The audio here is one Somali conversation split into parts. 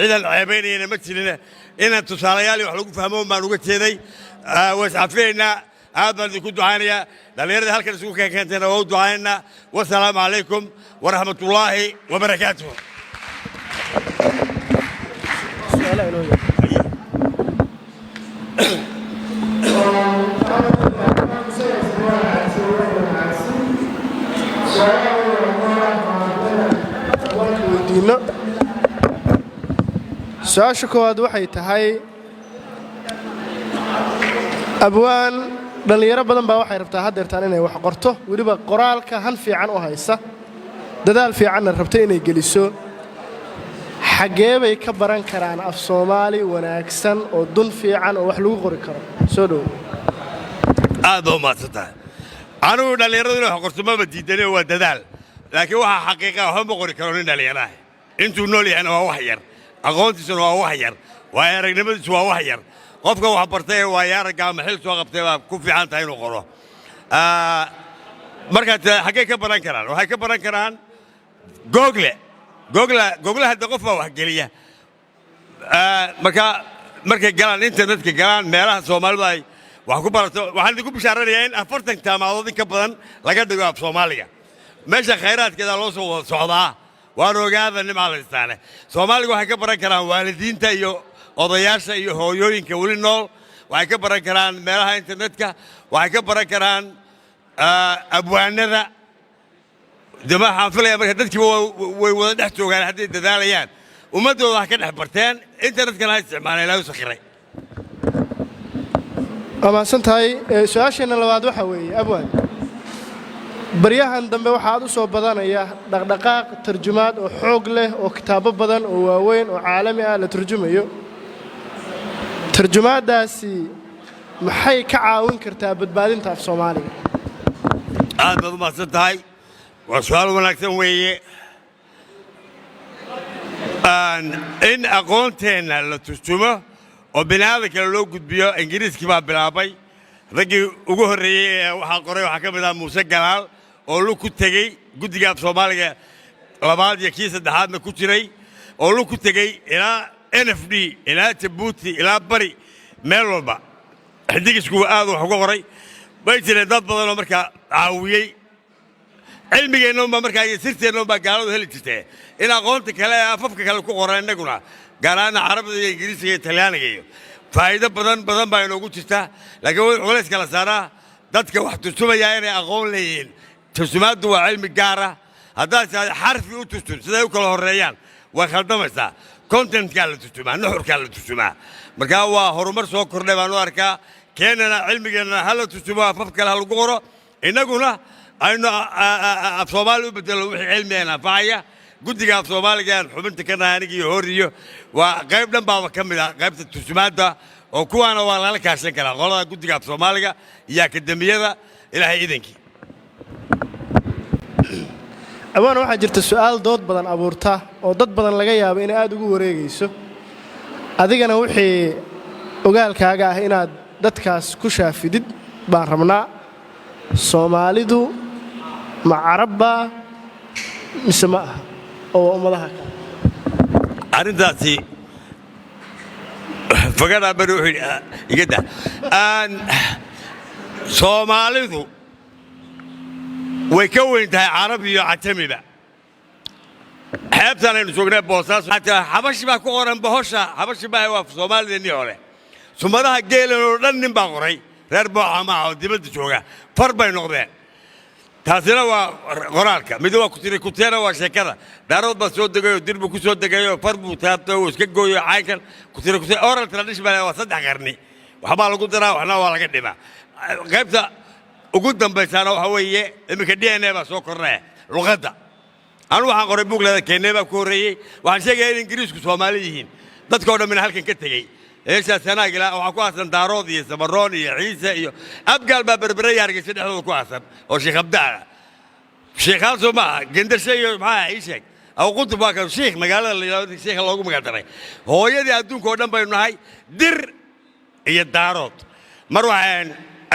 إذا عيبين مثلنا إن تصاليالي وحلو فهمون ما نقول كذي وسعفينا هذا اللي كنت دعانيا لأن هالك السوق كانت أنا ودعانا والسلام عليكم ورحمة الله وبركاته. su-aasha koowaad waxay tahay abwaan dhallinyaro badan baa waxay rabtaa haddeertaan inay wax qorto weliba qoraalka han fiican u haysa dadaal fiicanna rabta inay geliso xaggee bay ka baran karaan af soomaali wanaagsan oo dun fiican oo wax lagu qori karo soo dhow aad oo maadsantahay anugu dhallinyaradu inay wax qorto maba diidani waa dadaal laakiin waxaa xaqiiqa waxba ma qori karo nin dhallinyaraah intuu nool yahayna waa wax yar aqoontiisuna waa wax yar waayo aragnimadiisu waa wax yar qofka wax bartay ee waayo aragga ama xil soo qabtay baa ku fiican tahay inuu qoro markaad xaggee ka baran karaan waxay ka baran karaan google hadda qof baa wax geliya markay galaan internetka galaan meelaha soomaalidu ay wax ku barato waxaan idinku bishaaranayaa in 40 jaamacadood in ka badan laga dhigo af soomaaliga meesha khayraadkeeda loo soo wada socdaa waan ogaada nimca la istaane soomaaliga waxay ka baran karaan waalidiinta iyo odayaasha iyo hooyooyinka weli nool waxay ka baran karaan meelaha internetka waxay ka baran karaan abwaanada dama xaafilaya marka dadkiiba way wada dhex joogaan hadday dadaalayaan ummadooda ha ka dhex barteen internetkana ha isticmaaleen ilaahu sakhiray waa mahadsan tahay su-aasheenna labaad waxaa weeye abwaan baryahan dambe waxaad u soo badanaya dhaqdhaqaaq tarjumaad oo xoog leh oo kitaabo badan oo waaweyn oo caalami ah la turjumayo tarjumaaddaasi maxay ka caawin kartaa badbaadinta af soomaaliga aad baad u mahadsan tahay waa su-aal wanaagsan weeye in aqoonteenna la turjumo oo bini'aadam kale loo gudbiyo ingiriiskii baa bilaabay raggii ugu horreeyey ee waxaa qoray waxaa ka mid ah muuse galaal oo lug ku tegey guddiga af soomaaliga labaad iyo kii saddexaadna ku jiray oo lug ku tegey ilaa NFD ilaa Jabuuti ilaa bari meel walba xidigisku aad wax uga qoray bay jireen dad badan oo markaa caawiyey cilmigeenna unbaa markaa iyo sirteenna unbaa gaaladu heli jirtee in aqoonta kale ee afafka kale ku qoran innaguna gaar ahaan carabida iyo ingiriisiga iyo talyaaniga iyo faa'iido badan baa inoogu jirta laakiin wuxuu culays kala saaraa dadka wax turjumayaa inay aqoon leeyihiin turjumaaddu waa cilmi gaara haddaad xarfi u turtun siday u kala horreeyaan way khaldamaysaa contentkaa la turjumaa nuxurkaa la turjumaa markaa waa horumar soo kordhay baan u arkaa keenana cilmigeennana ha la turjumo afaf kale ha lagu qoro innaguna aynu af soomaali u bedelo wixii cilmigeena anfacaya guddiga af soomaaliga aan xubinta ka nahay aniga iyo horiyo waa qayb dhan baaba ka mid ah qaybta turjumaadda oo kuwaana waa lala kaashan karaa qolada guddiga af soomaaliga iyo akademiyada ilaahay idankii abaan waxaa jirta su'aal dood badan abuurta oo dad badan laga yaabo inay aad ugu wareegayso adigana wixii ogaalkaaga ah inaad dadkaas ku shaafidid baan rabnaa soomaalidu ma carabba mise ma aha oo ummadaha kale arrintaasi fagaraa bari wuxuu iga dah soomaalidu way ka weyn tahay carab iyo cajamiba xeebtaan aynu joognay boosaas xabashi baa ku qoran bohosha xabashi baa waa soomaalideenii hore sumadaha geelan oo dhan nin baa qoray reer booxamaha oo dibadda jooga far bay noqdeen taasina waa qoraalka mid waa kuteena waa sheekada daarood baa soo degayoo dirbu ku soo degayoo far buu taabtay oo iska gooyo caynkan kutire oral tradition baa waa 3 qarni waxbaa lagu daraa waxna waa laga dhimaa qaybta ugu dambaysaana waxa weeye iminka DNA baa soo kornay luqadda anu waxaan qoray buug leedahay Kenya baa ku horeeyay waxaan sheegay in Ingiriisku Soomaali yihiin dadkoo dhan min halkan ka tagay eesha sanagila waxa ku aasan daarood iyo sabaroon iyo ciise iyo abgaal baa berberay hargeysa dhexdooda ku aasan oo sheekh abdaala sheekh Soma gendashay iyo maxaa ay sheeg aw qudub baa ka sheekh magaalada la yiraahdo sheekh loogu magacdaray hooyadii adduunka oo dhan baynu nahay dir iyo daarood mar waxaan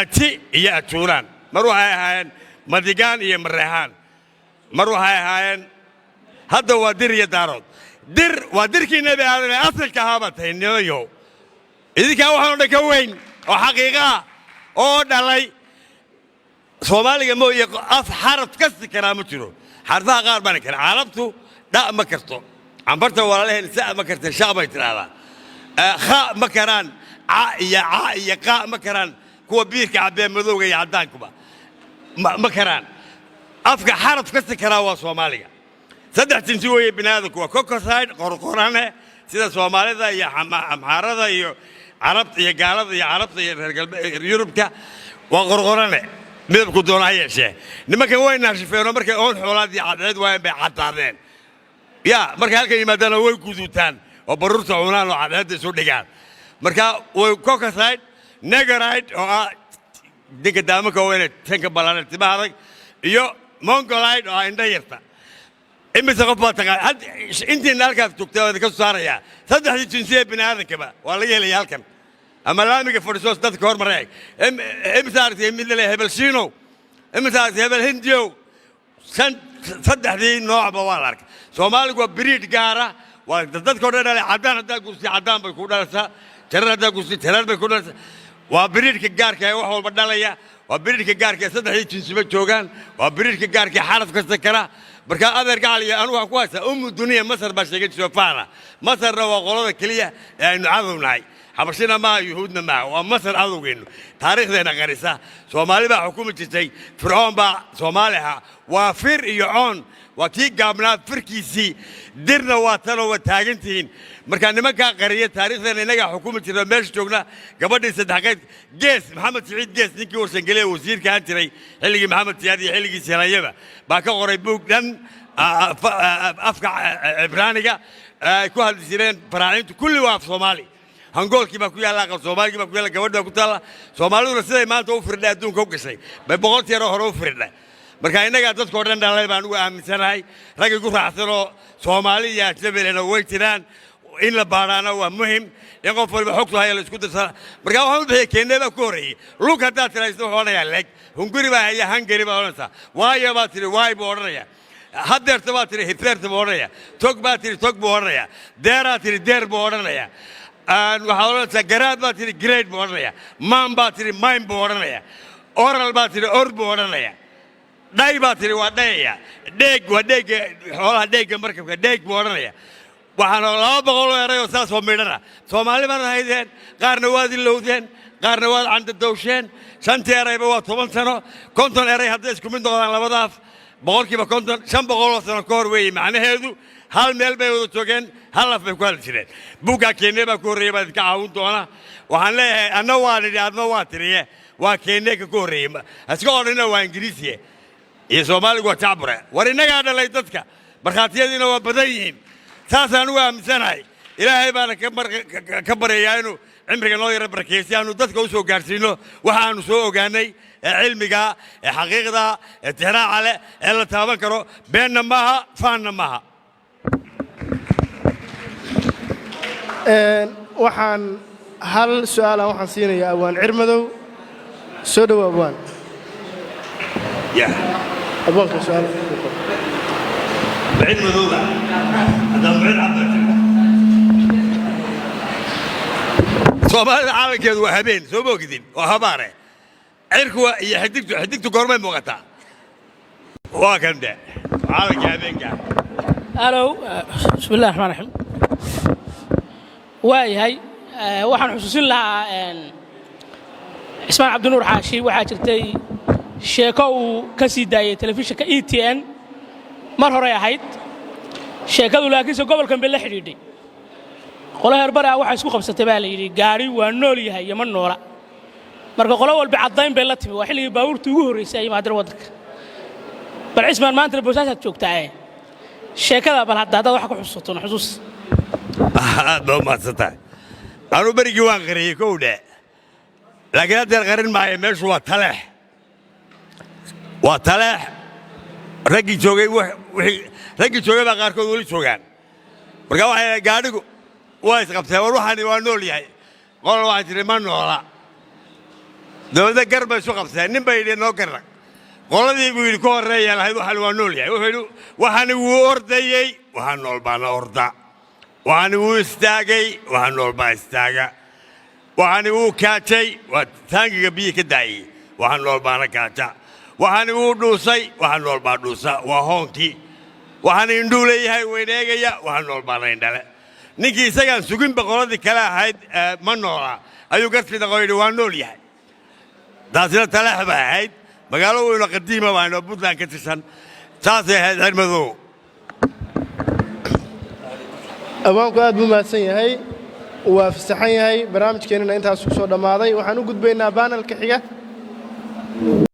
ati iyo atuuraan mar waxay ahaayeen madigaan iyo mareexaan mar waxay ahaayeen hadda waa dir iyo daarood dir waa dirkii nabi aadan ee asalka ahaaba tahay nimayow idinkaa waxaan dhan ka weyn oo xaqiiqa ah oo dhalay soomaaliga mooye af xaraf kasti karaa ma jiro xarfaha qaar baan kara carabtu dha ma karto cambarta walaalaheen sa ma karta shaa bay tiraahdaa kha ma karaan ca iyo qa ma karaan kuwa biirka cabee madowga iyo caddaankuba ma karaan afka xaraf kasti karaa waa soomaaliga saddex jinsi weeye bini'aadamku waa kokoside qorqorane sida soomaalida iyo amxaarada iyo carabta iyo gaalada iyo carabta iyo reer galbeed yurubka waa qorqorane midabku doona ha yeeshee nimankan way naashifeenoo markay oon xoolaad iyo cadceed waayeen bay caddaadeen yaa markay halkan yimaadaana way guduutaan oo baruurta cunaan oo cadceedda isu dhigaan marka way kokoside negeride oo ah dinka daamanka weyne tanka ballaaran timaha adag iyo mongolide oo ah indha yarta imise qof baa taqaan intiina halkaas joogtaa waa idinka soo saarayaa saddexdii jinsiye bini'aadankaba waa laga helaya halkan ama laamiga fadhisoos dadka hormaray imise aragtay mid la hebel shiinow imise aragtay hebel hindiyow saddexdii noocba waa la arkay soomaaligu waa biriid gaara waa dadka o dhan dhalay caddaan haddaa gursi caddaan bay ku dhalaysaa jarar haddaa gursi jarar bay ku dhalaysaa waa biriidka gaarka ee wax walba dhalaya waa biriidka gaarka ee saddexdii jinsiba joogaan waa biriidka gaarka ee xaraf kasta kara marka adeer gacal iyo anugu waxaan ku haysaa duniya masar baa sheegay jofaana masarna waa qolada keliya ee aynu cadownahay xabashina maaha yuhuudna maaha waa masar cadowgeennu taariikhdeena qarisa soomaali baa xukumi jirtay fircoon baa soomaali ahaa waa fir iyo coon waa kii gaabnaa firkiisii dirna waa tanoo waa taagantihiin marka nimankaa qariya taariikhdeena innagaa xukumi jirna meesha joogna gabadhii saddexqayd gees maxamed siciid gees ninkii warsangeliya wasiirka ahaan jiray xilligii maxamed siyaad iyo xilligii seelayaba baa ka qoray buug dhan afka cibraaniga ay ku hadli jireen faraaciintu kulli waa af soomaali hangoolkii baa ku yaalla aqal soomaaligii baa ku yaalla gabadh baa ku taalla soomaaliduna siday maanta u firdhay adduunka u gashay bay boqoltii yaroo hore u firdhay marka innagaa dadkao dhan dhalay baan ugu aaminsanahay raggii ku raacsanoo soomaali iyo ajnabilena way jiraan in la baadhaana waa muhim in qof waliba xogtu haya la isku dirsana marka waxaan u bixiyay keennee baa ku horreeyey lug haddaad tiraysa wuxuu odhanayaa leg hunguri baa haya hangari baa odhanaysaa waayo baa tiri waay buu odhanayaa hadeerta baa tiri hifeerta buu odhanayaa tog baa tiri tog buu odhanayaa deeraa tiri deer buu odhanayaa waxaad odhanaysaa garaad baa tiri grade buu odhanayaa maan baa tiri mime buu odhanayaa oral baa tiri or buu odhanayaa dhay baa tiri waa dhayaya dheeg waa dheegga xoolaha dheegga markabka dheeg buu odhanaya waxaana 200 eray oo saas oo midhana soomaali baan haydeen qaarna waad ilowdeen qaarna waad candadowsheen 5 erayba waa 10 sano 50 eray hadday isku mid noqdaan labadaaf boqolkiiba 50 500 sano ka hor weeye macnaheedu hal meel bay wada joogeen hal af bay ku hadli jireen buuggaa keennee baa ku horreeyey baa idinka caawin doona waxaan leeyahay anna waa nidhi adna waa tiriye waa keennee ka ku horreeyey iska odhanina waa ingiriisiye iyo soomaaligu waa jacbure war innagaa dhalay dadka markhaatiyadiina waa badan yihiin saasaan ugu aaminsanahay ilaahay baana ka baryayaa inuu cimriga noo yara barakeeyey si aanu dadka u soo gaarsiino waxa aanu soo ogaanay ee cilmiga ee xaqiiqda ee tixraaca leh ee la taaban karo beenna maaha faanna maaha waxaan hal su'aalan waxaan siinayaa abwaan cirmadow soo dhow abwaan abwaanka su'aal بعيد مذوبة هذا بعيد عبد صومال العالم كذا وهبين سوبو كذين وهبارة عركوا حدقتوا قرمين مقطع واكم ده عالم كهبين كان ألو بسم الله الرحمن الرحيم واي هاي waxaan xusuusin lahaa Ismaan Cabdinuur Xaashi waxa jirtay sheeko uu ka sii daayay telefishinka ETN mar hore ahayd sheekadu laakiin soo gobolkan baa la xiriiday qolo herbara waxa isku qabsatay baa la yiri gaari waa nool yahay yama noola marka qolo walba cadayn bay la timi waa xilligii baabuurtu ugu horeysay ay maadar wadanka bal Ismaan maanta boosaasad joogtaa sheekada bal hadda waxa ku xusuusto xusuus doo maasata anu barigi waan qariyay kowda laakiin hadda qarin maayo meeshu waa taleex raggi joogay baa qaarkood weli joogaan marka waxay gaadhigu waa isqabtay war waxaan waa nool yahay qol waxaa jiray ma noola dawladda gar bay isu qabteen nin bay yidhi noo garraq qoladii buu yidhi ka horreeya lahayd waxaan waa nool yahay wuxuu yidhi waxaan wuu ordayey waxaan nool baana orda waxaani wuu istaagay waxaa nool baa istaaga waxaani wuu kaajay waa taangiga biyi ka daayay waxaa nool baana kaaja waxaani wuu dhuusay waxaa nool baa dhuusa waa hoonkii waxaani indhuu leeyahay weyneegaya waxaa nool baana indhale ninkii isagaan sugin boqoladii kale ahayd ma noola ayuu garfida qoyidhi waa nool yahay taasina taleex bay ahayd magaalo weyno qadiima baanoo puntland ka tirsan saasay ahayd xirmadow abwaanku aad buu mahadsan yahay waa fasaxan yahay barnaamijkeennina intaas ku soo dhammaaday waxaan u gudbaynaa baanalka xiga